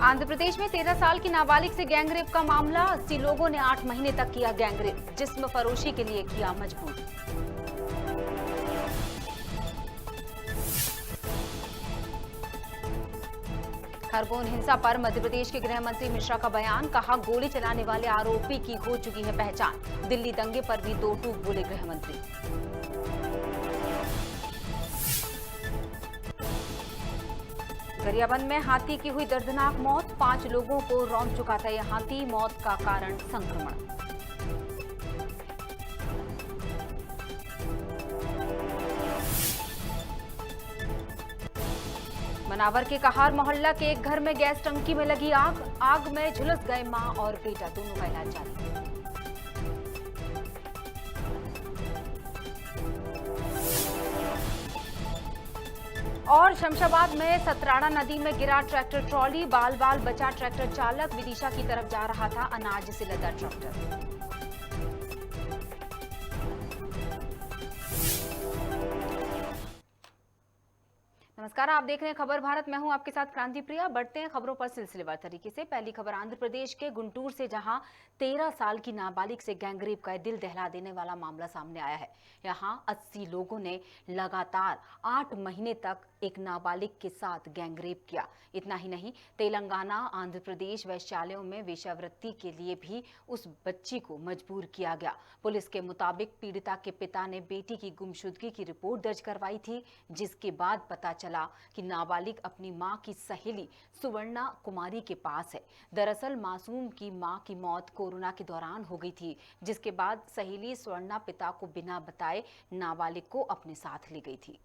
आंध्र प्रदेश में 13 साल की नाबालिग से गैंगरेप का मामला। 80 लोगों ने 8 महीने तक किया गैंगरेप, जिस्म फरोशी के लिए किया मजबूर। खरगोन हिंसा पर मध्य प्रदेश के गृह मंत्री मिश्रा का बयान। कहा, गोली चलाने वाले आरोपी की हो चुकी है पहचान। दिल्ली दंगे पर भी दो टूक बोले गृह मंत्री। गरियाबंद में हाथी की हुई दर्दनाक मौत। 5 लोगों को रौंद चुका था यह हाथी। मौत का कारण संक्रमण। मनावर के कहार मोहल्ला के एक घर में गैस टंकी में लगी आग। आग में झुलस गए मां और बेटा, दोनों का इलाज जारी। और शमशाबाद में सतराड़ा नदी में गिरा ट्रैक्टर ट्रॉली। बाल बाल बचा ट्रैक्टर चालक। विदिशा की तरफ जा रहा था अनाज से लदा ट्रैक्टर। नमस्कार, आप देख रहे हैं खबर भारत। मैं हूं आपके साथ क्रांति प्रिया। बढ़ते हैं खबरों पर सिलसिलेवार तरीके से। पहली खबर आंध्र प्रदेश के गुंटूर से, जहां 13 साल की नाबालिग से गैंगरेप का दिल दहला देने वाला मामला सामने आया है। यहां 80 लोगों ने लगातार 8 महीने तक एक नाबालिग के साथ गैंगरेप किया। इतना ही नहीं, तेलंगाना, आंध्र प्रदेश वैश्यालयों में वेश्यावृत्ति के लिए भी उस बच्ची को मजबूर किया गया। पुलिस के मुताबिक पीड़िता के पिता ने बेटी की गुमशुदगी की रिपोर्ट दर्ज करवाई थी, जिसके बाद पता चला कि नाबालिग अपनी मां की सहेली सुवर्णा कुमारी के पास है। दरअसल मासूम की मां की मौत कोरोना के दौरान हो गई थी, जिसके बाद सहेली स्वर्णा पिता को बिना बताए नाबालिग को अपने साथ ले गई थी।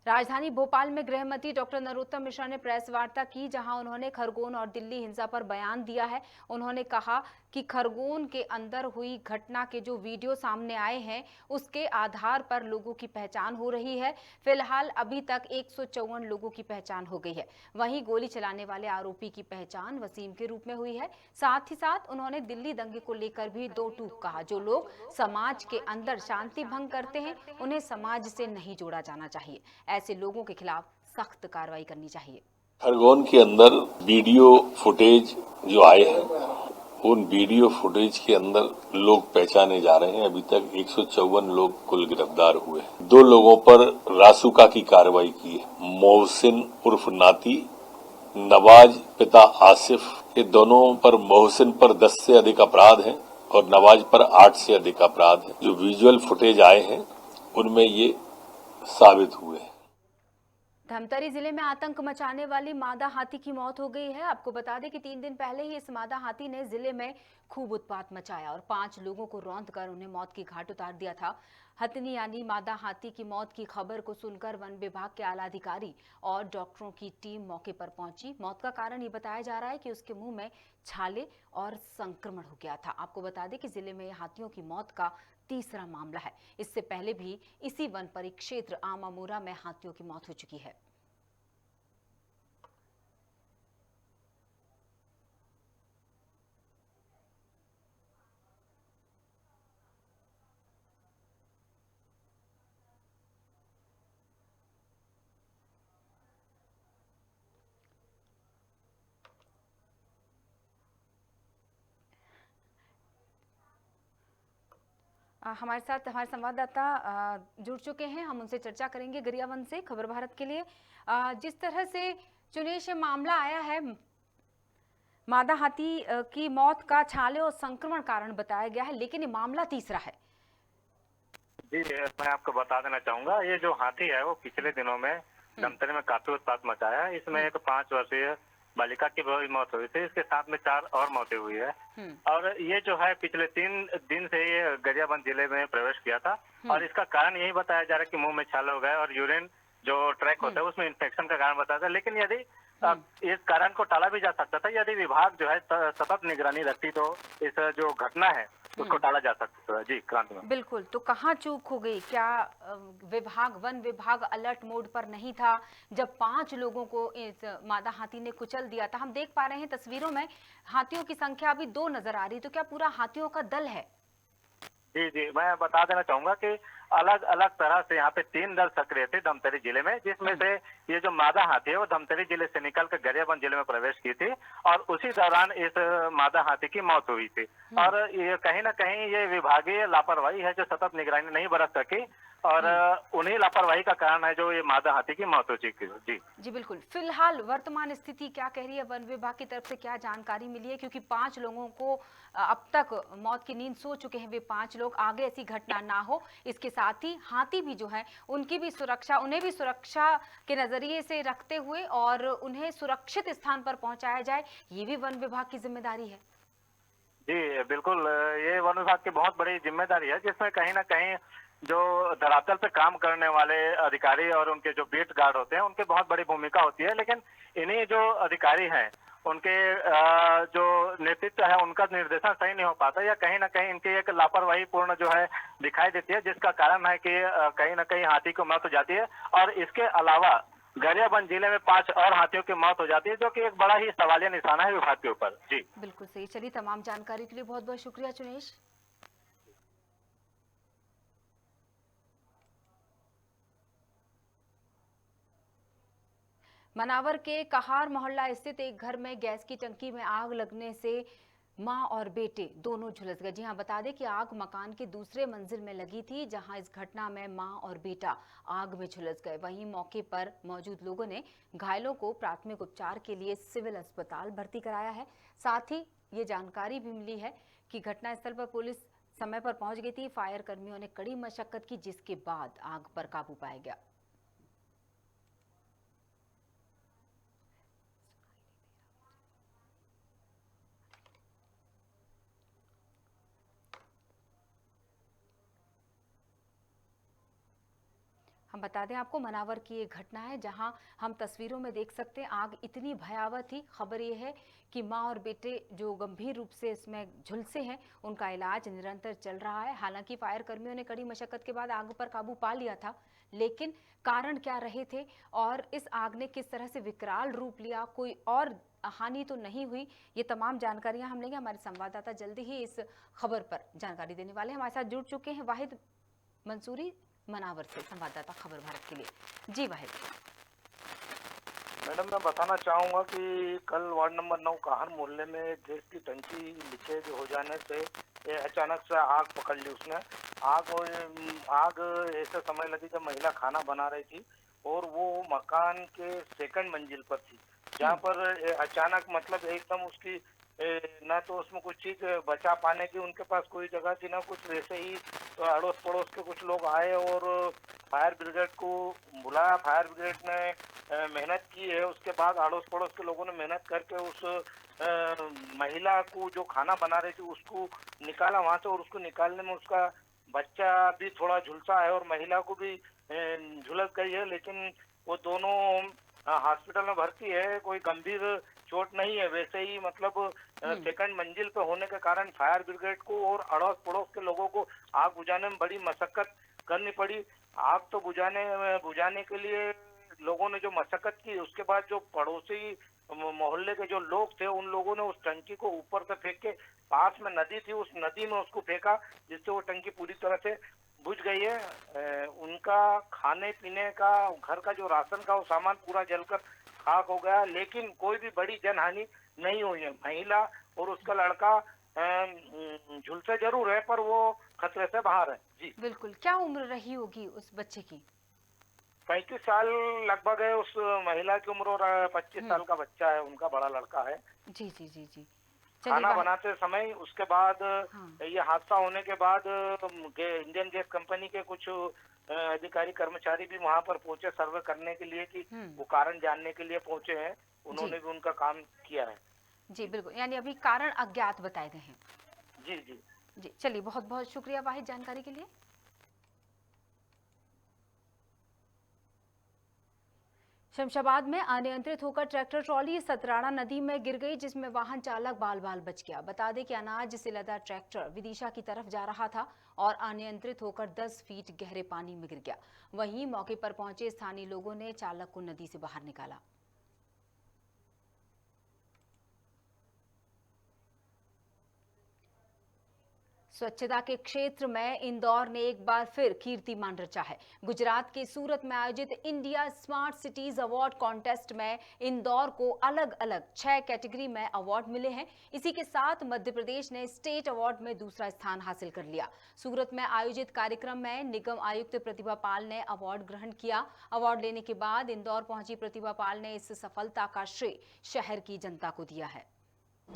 राजधानी भोपाल में गृह मंत्री डॉक्टर नरोत्तम मिश्रा ने प्रेस वार्ता की, जहां उन्होंने खरगोन और दिल्ली हिंसा पर बयान दिया है। उन्होंने कहा कि खरगोन के अंदर हुई घटना के जो वीडियो सामने आए हैं, उसके आधार पर लोगों की पहचान हो रही है। फिलहाल अभी तक 154 लोगों की पहचान हो गई है। वहीं गोली चलाने वाले आरोपी की पहचान वसीम के रूप में हुई है। साथ ही साथ उन्होंने दिल्ली दंगे को लेकर भी दो टूक कहा। जो लोग समाज के अंदर शांति भंग करते हैं, उन्हें समाज से नहीं जोड़ा जाना चाहिए। ऐसे लोगों के खिलाफ सख्त कार्रवाई करनी चाहिए। खरगोन के अंदर वीडियो फुटेज जो आए हैं, उन वीडियो फुटेज के अंदर लोग पहचाने जा रहे हैं। अभी तक 154 लोग कुल गिरफ्तार हुए हैं। 2 लोगों पर रासुका की कार्रवाई की है। मोहसिन उर्फ नाती, नवाज पिता आसिफ, ये दोनों पर, मोहसिन पर 10 से अधिक अपराध हैं और नवाज पर 8 से अधिक अपराध हैं। जो विजुअल फुटेज आए हैं, उनमें ये साबित हुए हैं। धमतरी जिले में आतंक मचाने वाली मादा हाथी की मौत हो गई है। आपको बता दें कि 3 दिन पहले ही इस मादा हाथी ने जिले में खूब उत्पात मचाया और 5 लोगों को रौंद कर उन्हें मौत की घाट उतार दिया था। हथनी यानी मादा हाथी की मौत की खबर को सुनकर वन विभाग के आला अधिकारी और डॉक्टरों की टीम मौके पर पहुंची। मौत का कारण ये बताया जा रहा है कि उसके मुंह में छाले और संक्रमण हो गया था। आपको बता दें कि जिले में हाथियों की मौत का तीसरा मामला है। इससे पहले भी इसी वन परिक्षेत्र आमामोरा में हाथियों की मौत हो चुकी है। हमारे साथ हमारे संवाददाता जुड़ चुके हैं। हम उनसे चर्चा करेंगे गरियाबंद से खबर भारत के लिए। जिस तरह से चुनेश मामला आया है, मादा हाथी की मौत का छाले और संक्रमण कारण बताया गया है, लेकिन ये मामला तीसरा है। जी, मैं आपको बता देना चाहूंगा, ये जो हाथी है वो पिछले दिनों में धमतरी में काफी उत्पात मचाया है। इसमें एक 5 वर्षीय बालिका की भी मौत हुई थी। इसके साथ में 4 और मौतें हुई है। और ये जो है पिछले 3 दिन से ये गरियाबंद जिले में प्रवेश किया था और इसका कारण यही बताया जा रहा है कि मुंह में छाले हो गए और यूरिन जो ट्रैक होता है उसमें इन्फेक्शन का कारण बताया था। लेकिन यदि इस कारण को टाला भी जा सकता था, यदि विभाग जो है सतत निगरानी रखती तो इस जो घटना है उसको टाला जा सकता है। जी क्रांति में बिल्कुल। तो कहाँ चूक हो गई? क्या वन विभाग अलर्ट मोड पर नहीं था जब 5 लोगों को इस मादा हाथी ने कुचल दिया था? हम देख पा रहे हैं तस्वीरों में हाथियों की संख्या अभी 2 नजर आ रही, तो क्या पूरा हाथियों का दल है? जी जी, मैं बता देना चाहूंगा कि अलग अलग तरह से यहाँ पे 3 दल सक्रिय थे धमतरी जिले में, जिसमें से ये जो मादा हाथी है वो धमतरी जिले से निकल कर गरियाबंद जिले में प्रवेश की थी और उसी दौरान इस मादा हाथी की मौत हुई थी। और ये कहीं ना कहीं ये विभागीय लापरवाही है जो सतत निगरानी नहीं बरत सकी और उन्हीं लापरवाही का कारण है जो ये मादा हाथी की मौत हो चुकी है। जी जी बिल्कुल। फिलहाल वर्तमान स्थिति क्या कह रही है, वन विभाग की तरफ से क्या जानकारी मिली है? क्योंकि 5 लोगों को अब तक मौत की नींद सो चुके हैं वे 5 लोग, आगे ऐसी घटना ना हो इसके साथ ही हाथी भी जो है उनकी भी सुरक्षा, उन्हें भी सुरक्षा के नजरिए से रखते हुए और उन्हें सुरक्षित स्थान पर पहुंचाया जाए, ये भी वन विभाग की जिम्मेदारी है। जी बिल्कुल, ये वन विभाग की बहुत बड़ी जिम्मेदारी है जिसमें कहीं ना कहीं जो धरातल पे काम करने वाले अधिकारी और उनके जो बीट गार्ड होते हैं उनकी बहुत बड़ी भूमिका होती है, लेकिन इन्हीं जो अधिकारी हैं उनके जो नेतृत्व है उनका निर्देशन सही नहीं हो पाता या कहीं ना कहीं इनकी एक लापरवाही पूर्ण जो है दिखाई देती है, जिसका कारण है कि कहीं ना कहीं हाथी को मौत हो जाती है और इसके अलावा गरियाबंद जिले में 5 और हाथियों की मौत हो जाती है, जो कि एक बड़ा ही सवालिया निशाना है विभाग के ऊपर। जी बिल्कुल सही। चलिए, तमाम जानकारी के लिए बहुत बहुत शुक्रिया चुनेश। मनावर के कहार मोहल्ला स्थित एक घर में गैस की टंकी में आग लगने से मां और बेटे दोनों झुलस गए। जी हां, बता दें कि आग मकान के दूसरे मंजिल में लगी थी, जहां इस घटना में मां और बेटा आग में झुलस गए। वहीं मौके पर मौजूद लोगों ने घायलों को प्राथमिक उपचार के लिए सिविल अस्पताल भर्ती कराया है। साथ ही ये जानकारी भी मिली है कि घटनास्थल पर पुलिस समय पर पहुंच गई थी। फायर कर्मियों ने कड़ी मशक्कत की, जिसके बाद आग पर काबू पाया गया। हम बता दें आपको, मनावर की एक घटना है जहां हम तस्वीरों में देख सकते हैं आग इतनी भयावह थी। खबर ये है कि मां और बेटे जो गंभीर रूप से इसमें झुलसे हैं उनका इलाज निरंतर चल रहा है। हालांकि फायर कर्मियों ने कड़ी मशक्कत के बाद आग पर काबू पा लिया था, लेकिन कारण क्या रहे थे और इस आग ने किस तरह से विकराल रूप लिया, कोई और हानि तो नहीं हुई, ये तमाम जानकारियां हम लेंगे। हमारे संवाददाता जल्दी ही इस खबर पर जानकारी देने वाले हैं। हमारे साथ जुड़ चुके हैं वाहिद मंसूरी, मनावर से संवाददाता खबर भारत के लिए। जी वाहिद। मैडम, मैं बताना चाहूँगा कि कल वार्ड नंबर 9 काहन मोहल्ले में गैस की टंकी लीकेज हो जाने से ये अचानक से आग पकड़ ली उसने। आग ऐसे समय लगी जब महिला खाना बना रही थी और वो मकान के सेकंड मंजिल पर थी, जहाँ पर अचानक मतलब एकदम उसकी ना तो उसमें कुछ चीज बचा पाने की उनके पास कोई जगह थी ना कुछ, वैसे ही तो अड़ोस पड़ोस के कुछ लोग आए और फायर ब्रिगेड को बुलाया। फायर ब्रिगेड ने मेहनत की है, उसके बाद अड़ोस पड़ोस के लोगों ने मेहनत करके उस महिला को जो खाना बना रही थी उसको निकाला वहां से, और उसको निकालने में उसका बच्चा भी थोड़ा झुलसा है और महिला को भी झुलस गई है, लेकिन वो दोनों हॉस्पिटल में भर्ती है, कोई गंभीर चोट नहीं है। वैसे ही मतलब सेकंड मंजिल पे होने के कारण फायर ब्रिगेड को और अड़ोस पड़ोस के लोगों को आग बुझाने में बड़ी मशक्कत करनी पड़ी। आग तो बुझाने के लिए लोगों ने जो मशक्कत की, उसके बाद जो पड़ोसी मोहल्ले के जो लोग थे उन लोगों ने उस टंकी को ऊपर से फेंक के, पास में नदी थी उस नदी में उसको फेंका, जिससे वो टंकी पूरी तरह से बुझ गई है। उनका खाने पीने का, घर का जो राशन का वो सामान पूरा जलकर खाक हो गया, लेकिन कोई भी बड़ी जनहानि नहीं हुई है। महिला और उसका लड़का झुलसे जरूर है पर वो खतरे से बाहर है। जी बिल्कुल। क्या उम्र रही होगी उस बच्चे की? 35 साल लगभग है उस महिला की उम्र, और 25 साल का बच्चा है उनका, बड़ा लड़का है। जी जी जी जी। खाना बनाते समय उसके बाद ये हादसा होने के बाद इंडियन गैस कंपनी के कुछ अधिकारी कर्मचारी भी वहां पर पहुंचे सर्वे करने के लिए, कि वो कारण जानने के लिए पहुंचे हैं। उन्होंने भी उनका काम किया है। जी बिल्कुल, यानी अभी कारण अज्ञात बताए गए हैं। जी जी जी, चलिए, बहुत बहुत शुक्रिया वाहिद जानकारी के लिए। शमशाबाद में अनियंत्रित होकर ट्रैक्टर ट्रॉली सतराड़ा नदी में गिर गई, जिसमें वाहन चालक बाल बाल बच गया। बता दें कि अनाज से लदा ट्रैक्टर विदिशा की तरफ जा रहा था और अनियंत्रित होकर 10 फीट गहरे पानी में गिर गया। वहीं मौके पर पहुंचे स्थानीय लोगों ने चालक को नदी से बाहर निकाला। स्वच्छता के क्षेत्र में इंदौर ने एक बार फिर कीर्तिमान रचा है। गुजरात के सूरत में आयोजित India smart cities award contest में इंदौर को अलग अलग 6 कैटेगरी में अवार्ड मिले हैं। इसी के साथ मध्य प्रदेश ने स्टेट अवार्ड में दूसरा स्थान हासिल कर लिया। सूरत में आयोजित कार्यक्रम में निगम आयुक्त प्रतिभा पाल ने अवार्ड ग्रहण किया। अवार्ड लेने के बाद इंदौर पहुंची प्रतिभा पाल ने इस सफलता का श्रेय शहर की जनता को दिया है।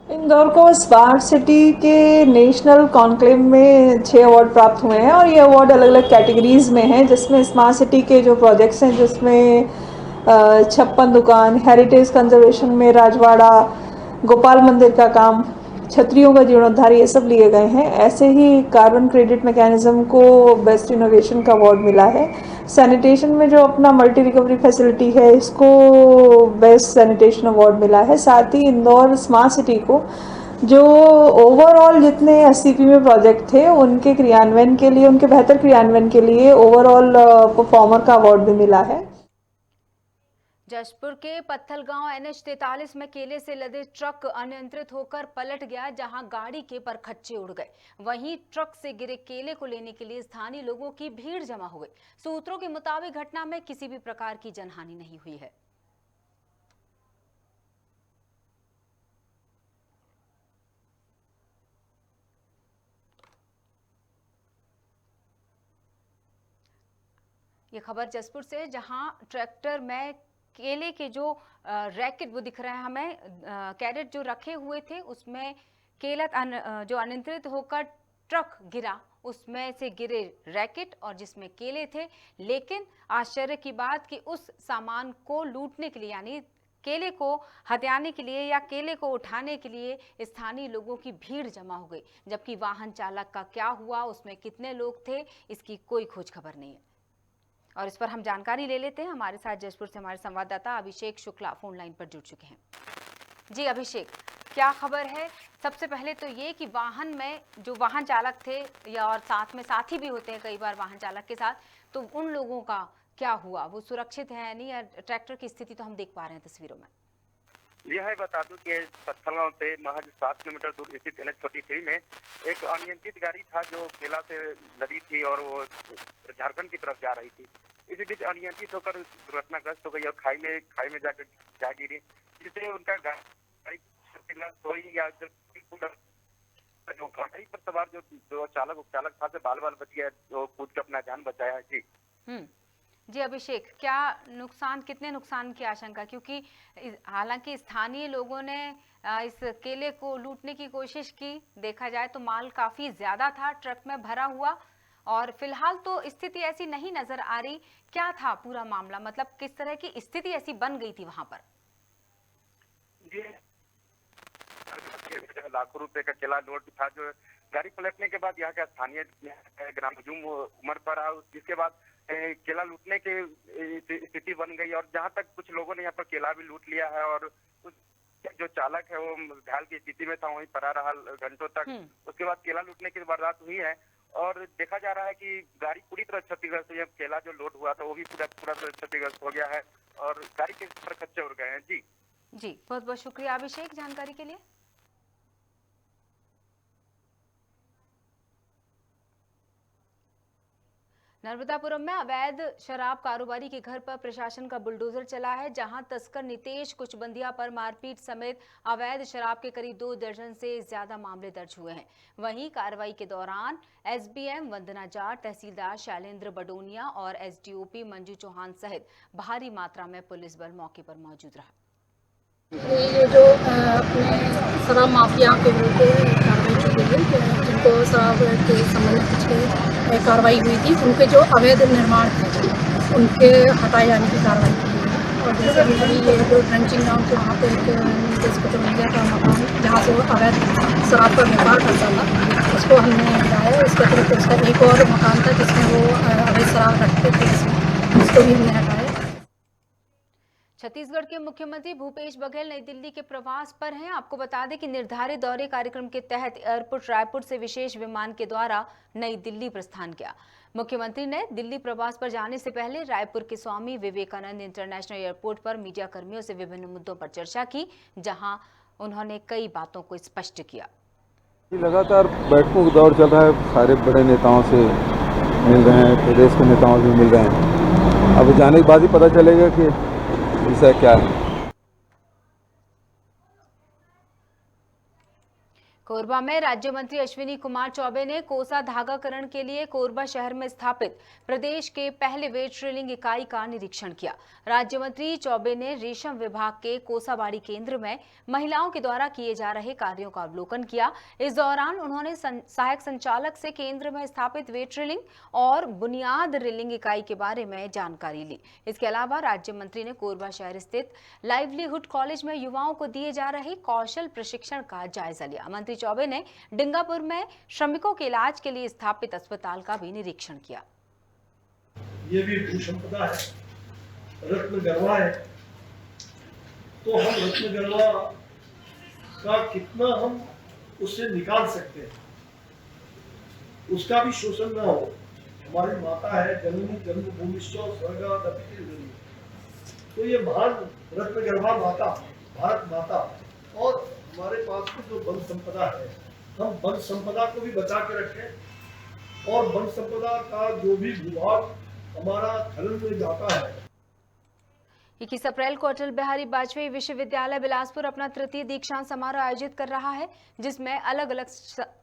इंदौर को स्मार्ट सिटी के नेशनल कॉन्क्लेव में 6 अवार्ड प्राप्त हुए हैं और ये अवार्ड अलग अलग कैटेगरीज में हैं, जिसमें स्मार्ट सिटी के जो प्रोजेक्ट्स हैं जिसमें 56 दुकान, हेरिटेज कंजर्वेशन में राजवाड़ा, गोपाल मंदिर का काम, छतरियों का जीर्णोद्धार, ये सब लिए गए हैं। ऐसे ही कार्बन क्रेडिट मैकेनिज्म को बेस्ट इनोवेशन का अवार्ड मिला है। सैनिटेशन में जो अपना मल्टी रिकवरी फैसिलिटी है, इसको बेस्ट सैनिटेशन अवार्ड मिला है। साथ ही इंदौर स्मार्ट सिटी को जो ओवरऑल जितने एससीपी में प्रोजेक्ट थे उनके क्रियान्वयन के लिए, उनके बेहतर क्रियान्वयन के लिए ओवरऑल परफॉर्मर का अवार्ड भी मिला है। जशपुर के पत्थलगांव NH 43 में केले से लदे ट्रक अनियंत्रित होकर पलट गया, जहां गाड़ी के परखच्चे उड़ गए। वहीं ट्रक से गिरे केले को लेने के लिए स्थानीय लोगों की भीड़ जमा हो गई। सूत्रों के मुताबिक घटना में किसी भी प्रकार की जनहानि नहीं हुई है। ये खबर जसपुर से, जहां ट्रैक्टर में केले के जो रैकेट वो दिख रहे हैं हमें, कैरेट जो रखे हुए थे उसमें केला जो अनियंत्रित होकर ट्रक गिरा, उसमें से गिरे रैकेट और जिसमें केले थे। लेकिन आश्चर्य की बात कि उस सामान को लूटने के लिए, यानी केले को हथियाने के लिए या केले को उठाने के लिए स्थानीय लोगों की भीड़ जमा हो गई। जबकि वाहन चालक का क्या हुआ, उसमें कितने लोग थे, इसकी कोई खोज खबर नहीं है। और इस पर हम जानकारी ले लेते हैं। हमारे साथ जशपुर से हमारे संवाददाता अभिषेक शुक्ला फोन लाइन पर जुड़ चुके हैं। जी अभिषेक, क्या खबर है? सबसे पहले तो ये कि वाहन में जो वाहन चालक थे या और साथ में साथी भी होते हैं कई बार वाहन चालक के साथ, तो उन लोगों का क्या हुआ? वो सुरक्षित है नहीं, या ट्रैक्टर की स्थिति तो हम देख पा रहे हैं तस्वीरों में। यह बता दूं कि पत्थलगांव से महज 7 किलोमीटर दूर स्थित NH 43 में एक अनियंत्रित गाड़ी था जो केला से लदी थी और वो झारखंड की तरफ जा रही थी। इसी बीच अनियंत्रित होकर दुर्घटनाग्रस्त हो गई और खाई में जाकर जा गिरी, जिससे उनका गाड़ी हुई या जो गाड़ी पर सवार जो चालक था से बाल बच गया, जो कूद के अपना जान बचाया। जी अभिषेक, क्या नुकसान, कितने नुकसान की आशंका? क्योंकि हालांकि स्थानीय लोगों ने इस केले को लूटने की कोशिश की, देखा जाए तो माल काफी ज्यादा था ट्रक में भरा हुआ, और फिलहाल तो स्थिति ऐसी नहीं नजर आ रही। क्या था पूरा मामला, मतलब किस तरह की स्थिति ऐसी बन गई थी वहां पर? लाखों रुपए का केला लोड था जो गाड़ी पलटने के बाद यहाँ का स्थानीय ग्राम हुजूम उमर पर आया, जिसके बाद केला लूटने की स्थिति बन गई और जहाँ तक कुछ लोगों ने यहाँ पर केला भी लूट लिया है और जो चालक है वो घायल की स्थिति में था, वहीं पड़ा रहा घंटों तक। उसके बाद केला लूटने की वारदात हुई है और देखा जा रहा है कि गाड़ी पूरी तरह क्षतिग्रस्त हुई है। केला जो लोड हुआ था वो भी पूरा क्षतिग्रस्त हो गया है और गाड़ी के परखच्चे उड़ गए हैं। जी बहुत बहुत शुक्रिया अभिषेक जानकारी के लिए। नर्मदापुरम में अवैध शराब कारोबारी के घर पर प्रशासन का बुलडोजर चला है, जहां तस्कर नितेश कुचबंदिया पर मारपीट समेत अवैध शराब के करीब 2 दर्जन से ज्यादा मामले दर्ज हुए हैं। वहीं कार्रवाई के दौरान SBM वंदना जाट, तहसीलदार शैलेंद्र बडोनिया और SDOP मंजू चौहान सहित भारी मात्रा में पुलिस बल मौके पर मौजूद रहा। ये जो अपने शराब माफिया के विरुद्ध कार्रवाई की गई है, जिनको शराब के संबंध में पिछले कार्रवाई हुई थी, उनके जो अवैध निर्माण थे उनके हटाए जाने की कार्रवाई की गई है। और जैसे कि अभी ये जो ट्रंचिंग नाम के वहाँ पे एक नितेश कुचबंदिया का मकान, जहाँ से वो अवैध शराब का व्यापार करता था, उसको हमने हटाया। इसके अतिरिक्त उसका एक और मकान था जिसमें वो अवैध शराब रखते थे, उसको भी हमने हटाया। छत्तीसगढ़ के मुख्यमंत्री भूपेश बघेल नई दिल्ली के प्रवास पर हैं। आपको बता दें कि निर्धारित दौरे कार्यक्रम के तहत एयरपोर्ट रायपुर से विशेष विमान के द्वारा नई दिल्ली प्रस्थान किया। मुख्यमंत्री ने दिल्ली प्रवास पर जाने से पहले रायपुर के स्वामी विवेकानंद इंटरनेशनल एयरपोर्ट पर मीडिया कर्मियों से विभिन्न मुद्दों पर चर्चा की, जहां उन्होंने कई बातों को स्पष्ट किया। लगातार बैठकों का दौर चल रहा है, सारे बड़े नेताओं से मिल रहे हैं, प्रदेश के नेताओं से मिल रहे हैं। अब जाने के बाद ही पता चलेगा कि विषय क्या है। कोरबा में राज्य मंत्री अश्विनी कुमार चौबे ने कोसा धागाकरण के लिए कोरबा शहर में स्थापित प्रदेश के पहले वेट ड्रिलिंग इकाई का निरीक्षण किया। राज्य मंत्री चौबे ने रेशम विभाग के कोसाबाड़ी केंद्र में महिलाओं के द्वारा किए जा रहे कार्यों का अवलोकन किया। इस दौरान उन्होंने सहायक संचालक से केंद्र में स्थापित वेट ड्रिलिंग और बुनियाद ड्रिलिंग इकाई के बारे में जानकारी ली। इसके अलावा राज्य मंत्री ने कोरबा शहर स्थित लाइवलीहुड कॉलेज में युवाओं को दिए जा रहे कौशल प्रशिक्षण का जायजा लिया। मंत्री चौबे ने डिंगापुर में श्रमिकों के इलाज के लिए स्थापित अस्पताल का भी निरीक्षण किया। ये भी भूसंपदा है, रत्न गरवा है, तो हम रत्न गरवा का कितना हम उससे निकाल सकते हैं, उसका भी शोषण ना हो। हमारी माता है, जननी जन्मभूमिश्च स्वर्गादपि जननी, तो ये महान रत्न गरवा माता, भारत माता, और हमारे पास में जो वन संपदा है, हम वन संपदा को भी बचा के रखें, और वन संपदा का जो भी विभाग हमारा खनन में जाता है। 21 अप्रैल को अटल बिहारी वाजपेयी विश्वविद्यालय बिलासपुर अपना तृतीय दीक्षांत समारोह आयोजित कर रहा है, जिसमें अलग अलग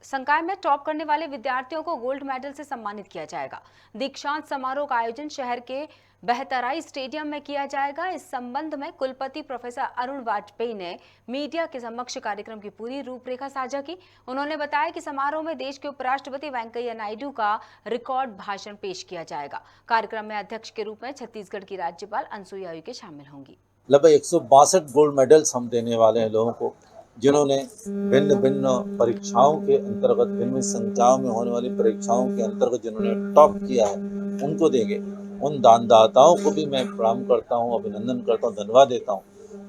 संकाय में टॉप करने वाले विद्यार्थियों को गोल्ड मेडल से सम्मानित किया जाएगा। दीक्षांत समारोह का आयोजन शहर के बहतराई स्टेडियम में किया जाएगा। इस संबंध में कुलपति प्रोफेसर अरुण वाजपेयी ने मीडिया के समक्ष कार्यक्रम की पूरी रूपरेखा साझा की। उन्होंने बताया कि समारोह में देश के उपराष्ट्रपति वेंकैया नायडू का रिकॉर्ड भाषण पेश किया जाएगा। कार्यक्रम में अध्यक्ष के रूप में छत्तीसगढ़ की राज्यपाल अनुसुईया उइके शामिल होंगी। लगभग 162 गोल्ड मेडल्स हम देने वाले हैं लोगों को, जिन्होंने भिन्न भिन्न परीक्षाओं के अंतर्गत, भिन्न संकायों में होने वाली परीक्षाओं के अंतर्गत जिन्होंने टॉप किया है, उनको देंगे। उन दानदाताओं को भी मैं प्रणाम करता हूं, अभिनंदन करता हूं, धन्यवाद देता हूं,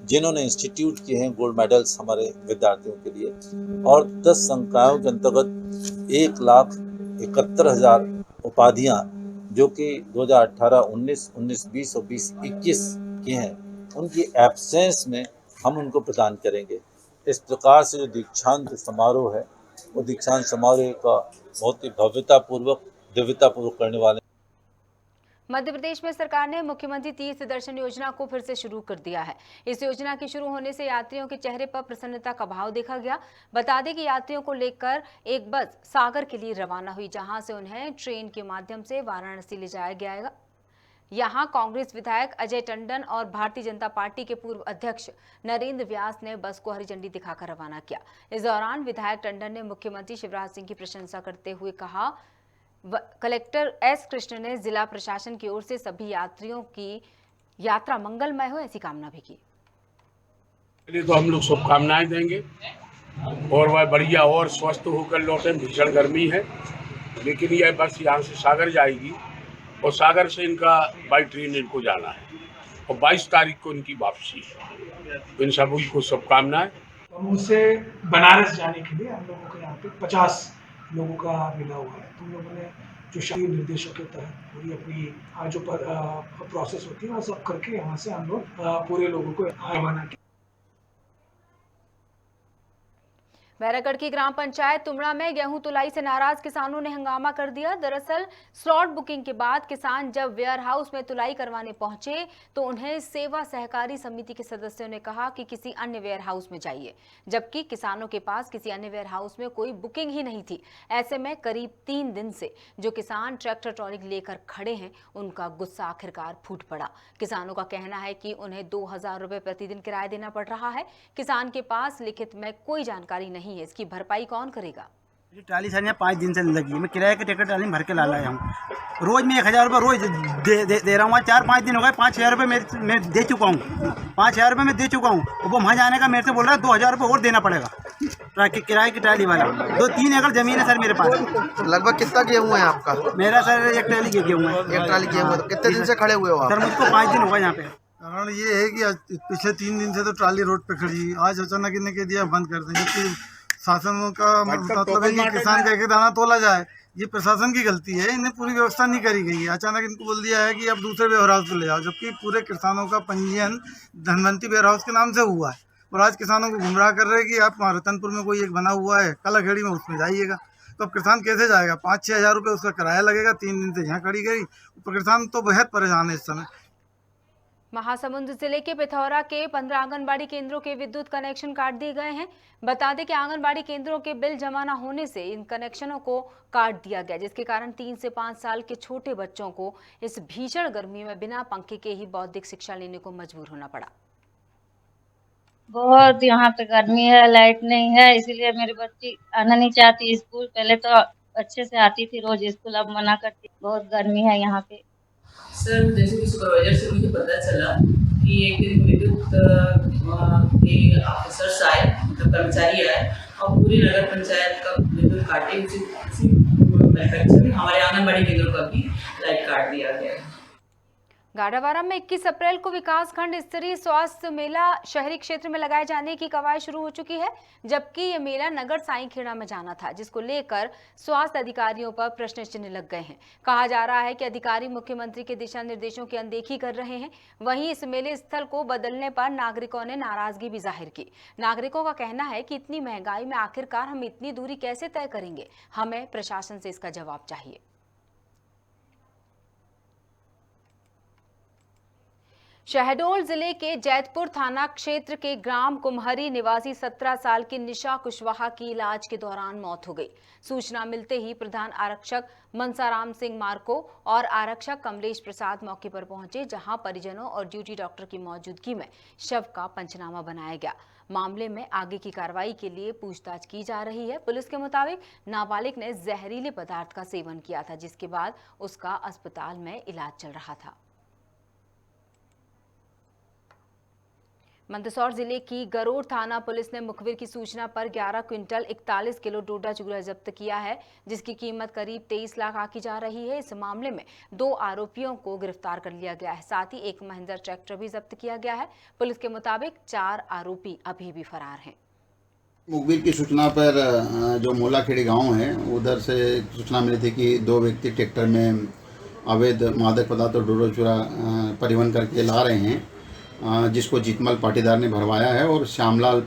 जिन्होंने इंस्टीट्यूट किए हैं गोल्ड मेडल्स हमारे विद्यार्थियों के लिए। और 10 संकायों के अंतर्गत 1,71,000 उपाधियां जो कि 2018, 19, 19-20 और 20-21 की हैं, उनकी एब्सेंस में हम उनको प्रदान करेंगे। इस प्रकार से जो दीक्षांत समारोह है, वो दीक्षांत समारोह का बहुत ही भव्यतापूर्वक, दिव्यतापूर्वक करने वाले। मध्य प्रदेश में सरकार ने मुख्यमंत्री तीर्थ दर्शन योजना को फिर से शुरू कर दिया है। इस योजना के शुरू होने से यात्रियों के चेहरे पर प्रसन्नता का भाव देखा गया। बता दें कि यात्रियों को लेकर एक बस सागर के लिए रवाना हुई, जहां से उन्हें ट्रेन के माध्यम से वाराणसी ले जाया गया। यहां कांग्रेस विधायक अजय टंडन और भारतीय जनता पार्टी के पूर्व अध्यक्ष नरेंद्र व्यास ने बस को हरी झंडी दिखाकर रवाना किया। इस दौरान विधायक टंडन ने मुख्यमंत्री शिवराज सिंह की प्रशंसा करते हुए कहा, कलेक्टर एस कृष्ण ने जिला प्रशासन की ओर से सभी यात्रियों की यात्रा मंगलमय हो ऐसी कामना भी की। तो हम लोग शुभकामनाएं देंगे और वह बढ़िया और स्वस्थ होकर लौटे। भीषण गर्मी है, लेकिन यह बस यहाँ से सागर जाएगी और सागर से इनका बाई ट्रेन इनको जाना है और 22 तारीख को इनकी वापसी है। इन सभी को शुभकामनाएं। उनसे बनारस जाने के लिए हम लोगों को यहाँ पे 50 लोगों का मिला हुआ है। तो लोगों ने जो शाही निर्देशों के तहत पूरी अपनी जो प्रोसेस होती है वो सब करके यहाँ से हम लोग पूरे लोगों को रवाना किया। बैरागढ़ की ग्राम पंचायत तुमड़ा में गेहूं तुलाई से नाराज किसानों ने हंगामा कर दिया। दरअसल स्लॉट बुकिंग के बाद किसान जब वेयर हाउस में तुलाई करवाने पहुंचे तो उन्हें सेवा सहकारी समिति के सदस्यों ने कहा कि किसी अन्य वेयर हाउस में जाइए, जबकि किसानों के पास किसी अन्य वेयर हाउस में कोई बुकिंग ही नहीं थी। ऐसे में करीब 3 दिन से जो किसान ट्रैक्टर ट्रॉली लेकर खड़े हैं, उनका गुस्सा आखिरकार फूट पड़ा। किसानों का कहना है कि उन्हें 2000 रुपए प्रतिदिन किराया देना पड़ रहा है। किसान के पास लिखित में कोई जानकारी नहीं है, इसकी भरपाई कौन करेगा? ट्राली सर यहाँ 5 दिन से लगी है। मैं किराए के टिकट ट्राली में भर के ला लाया हूँ। रोज मैं 1000 रुपये रोज दे रहा हूँ। 4-5 दिन हो गए, 5000 रुपये मैं दे चुका हूँ। 5000 रुपये मैं दे चुका हूँ। वो वहाँ जाने का मेरे से बोल रहा है 2000 रुपये और देना पड़ेगा किराए की ट्राली वाला। 2-3 एकड़ जमीन है सर मेरे पास। लगभग कितना गेहूँ है आपका? मेरा सर 1 ट्राली गेहूँ है। 1 ट्राली गेहूँ है। तो कितने दिन से खड़े हुए हो आप? सर मुझको 5 दिन हो गए यहाँ पे। कारण ये है कि पिछले 3 दिन से तो ट्राली रोड पे खड़ी, आज अचानक इन्हें कह दिया बंद कर दें, क्योंकि शासन का मतलब है कि किसान का एक दाना तोला जाए। ये प्रशासन की गलती है, इन्हें पूरी व्यवस्था नहीं करी गई है। अचानक इनको बोल दिया है कि अब दूसरे वेयर हाउस पे ले जाओ, जबकि पूरे किसानों का पंजीयन धनवंती वेयर हाउस के नाम से हुआ है। और आज किसानों को गुमराह कर रहे हैं कि आप रतनपुर में कोई एक बना हुआ है कलाखेड़ी में, उसमें जाइएगा। तो अब किसान कैसे जाएगा? 5-6 हज़ार रुपये उसका किराया लगेगा, 3 दिन से यहाँ खड़ी गई। ऊपर किसान तो बेहद परेशान है इस समय। महासमुंद जिले के पिथौरा के 15 आंगनबाड़ी केंद्रों के विद्युत कनेक्शन काट दिए गए हैं। बता दें कि आंगनबाड़ी केंद्रों के बिल जमा न होने से इन कनेक्शनों को काट दिया गया, जिसके कारण 3 से 5 साल के छोटे बच्चों को इस भीषण गर्मी में बिना पंखे के ही बौद्धिक शिक्षा लेने को मजबूर होना पड़ा। बहुत यहाँ पे गर्मी है, लाइट नहीं है, इसीलिए मेरी बच्ची आना नहीं चाहती स्कूल। पहले तो अच्छे से आती थी रोज स्कूल, अब मना करती। बहुत गर्मी है यहाँ पे। सर, जैसे कि सुपरवाइजर से मुझे पता चला कि एक दिन विद्युत के ऑफिसर्स आए, मतलब कर्मचारी आए, और पूरी नगर पंचायत का विद्युत काटे। उसी मैन्युफैक्चर हमारे आंगनबाड़ी केंद्रों का भी लाइट काट दिया गया है। गाड़ावारा में 21 अप्रैल को विकासखंड स्तरीय स्वास्थ्य मेला शहरी क्षेत्र में लगाए जाने की कवायद शुरू हो चुकी है, जबकि ये मेला नगर साईंखेड़ा में जाना था, जिसको लेकर स्वास्थ्य अधिकारियों पर प्रश्न चिन्ह लग गए हैं। कहा जा रहा है कि अधिकारी मुख्यमंत्री के दिशा निर्देशों की अनदेखी कर रहे हैं। वहीं इस मेले स्थल को बदलने पर नागरिकों ने नाराजगी भी जाहिर की। नागरिकों का कहना है कि इतनी महंगाई में आखिरकार हम इतनी दूरी कैसे तय करेंगे? हमें प्रशासन से इसका जवाब चाहिए। शहडोल जिले के जैतपुर थाना क्षेत्र के ग्राम कुम्हरी निवासी 17 साल की निशा कुशवाहा की इलाज के दौरान मौत हो गई। सूचना मिलते ही प्रधान आरक्षक मनसाराम सिंह मार्को और आरक्षक कमलेश प्रसाद मौके पर पहुंचे, जहां परिजनों और ड्यूटी डॉक्टर की मौजूदगी में शव का पंचनामा बनाया गया। मामले में आगे की कार्रवाई के लिए पूछताछ की जा रही है। पुलिस के मुताबिक नाबालिग ने जहरीले पदार्थ का सेवन किया था, जिसके बाद उसका अस्पताल में इलाज चल रहा था। मंदसौर जिले की गरोड़ थाना पुलिस ने मुखबिर की सूचना पर 11 क्विंटल 41 किलो डोडा चूरा जब्त किया है, जिसकी कीमत करीब 23 लाख आंकी जा रही है। इस मामले में 2 आरोपियों को गिरफ्तार कर लिया गया है। साथ ही एक महिंद्रा ट्रैक्टर भी जब्त किया गया है। पुलिस के मुताबिक 4 आरोपी अभी भी फरार हैं। मुखबिर की सूचना पर जो मोलाखेड़ी गांव है, उधर से सूचना मिली थी कि 2 व्यक्ति ट्रैक्टर में अवैध मादक पदार्थ और डोडा चूरा परिवहन करके ला रहे हैं, जिसको जीतमल पाटीदार ने भरवाया है और श्यामलाल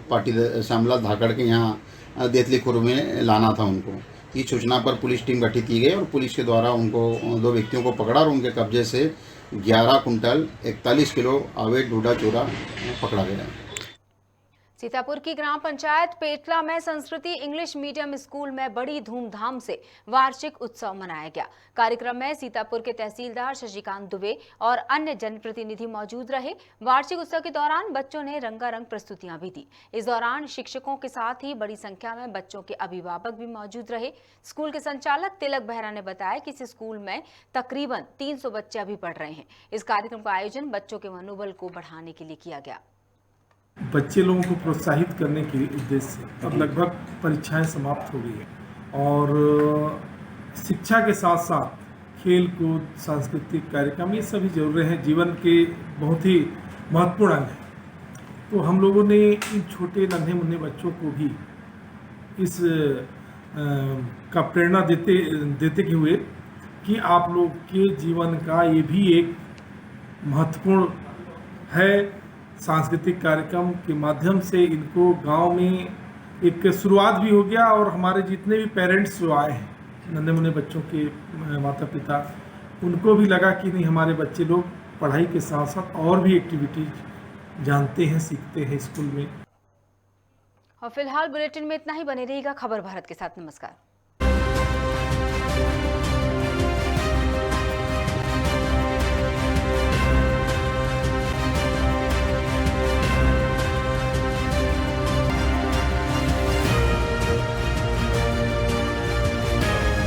धाकड़ के यहाँ देतली खुर्द में लाना था उनको। इस सूचना पर पुलिस टीम गठित की गई और पुलिस के द्वारा उनको 2 व्यक्तियों को पकड़ा और उनके कब्जे से 11 कुंटल 41 किलो अवैध डोडा चूरा पकड़ा गया। सीतापुर की ग्राम पंचायत पेटला में संस्कृति इंग्लिश मीडियम स्कूल में बड़ी धूमधाम से वार्षिक उत्सव मनाया गया। कार्यक्रम में सीतापुर के तहसीलदार शशिकांत दुबे और अन्य जनप्रतिनिधि मौजूद रहे। वार्षिक उत्सव के दौरान बच्चों ने रंगारंग प्रस्तुतियां भी दी। इस दौरान शिक्षकों के साथ ही बड़ी संख्या में बच्चों के अभिभावक भी मौजूद रहे। स्कूल के संचालक तिलक बेहरा ने बताया कि इस स्कूल में तकरीबन 300 बच्चे अभी पढ़ रहे हैं। इस कार्यक्रम का आयोजन बच्चों के मनोबल को बढ़ाने के लिए किया गया। बच्चे लोगों को प्रोत्साहित करने के उद्देश्य से अब लगभग परीक्षाएं समाप्त हो गई है और शिक्षा के साथ साथ खेल कूद, सांस्कृतिक कार्यक्रम, ये सभी जरूरी हैं, जीवन के बहुत ही महत्वपूर्ण अंग हैं। तो हम लोगों ने इन छोटे नन्हे मुन्ने बच्चों को भी इस का प्रेरणा देते हुए कि आप लोग के जीवन का ये भी एक महत्वपूर्ण है। सांस्कृतिक कार्यक्रम के माध्यम से इनको गांव में एक शुरुआत भी हो गया और हमारे जितने भी पेरेंट्स जो आए हैं, नन्हे मुन्ने बच्चों के माता पिता, उनको भी लगा कि नहीं, हमारे बच्चे लोग पढ़ाई के साथ साथ और भी एक्टिविटीज जानते हैं, सीखते हैं स्कूल में। और फिलहाल बुलेटिन में इतना ही। बने रहिएगा खबर भारत के साथ। नमस्कार।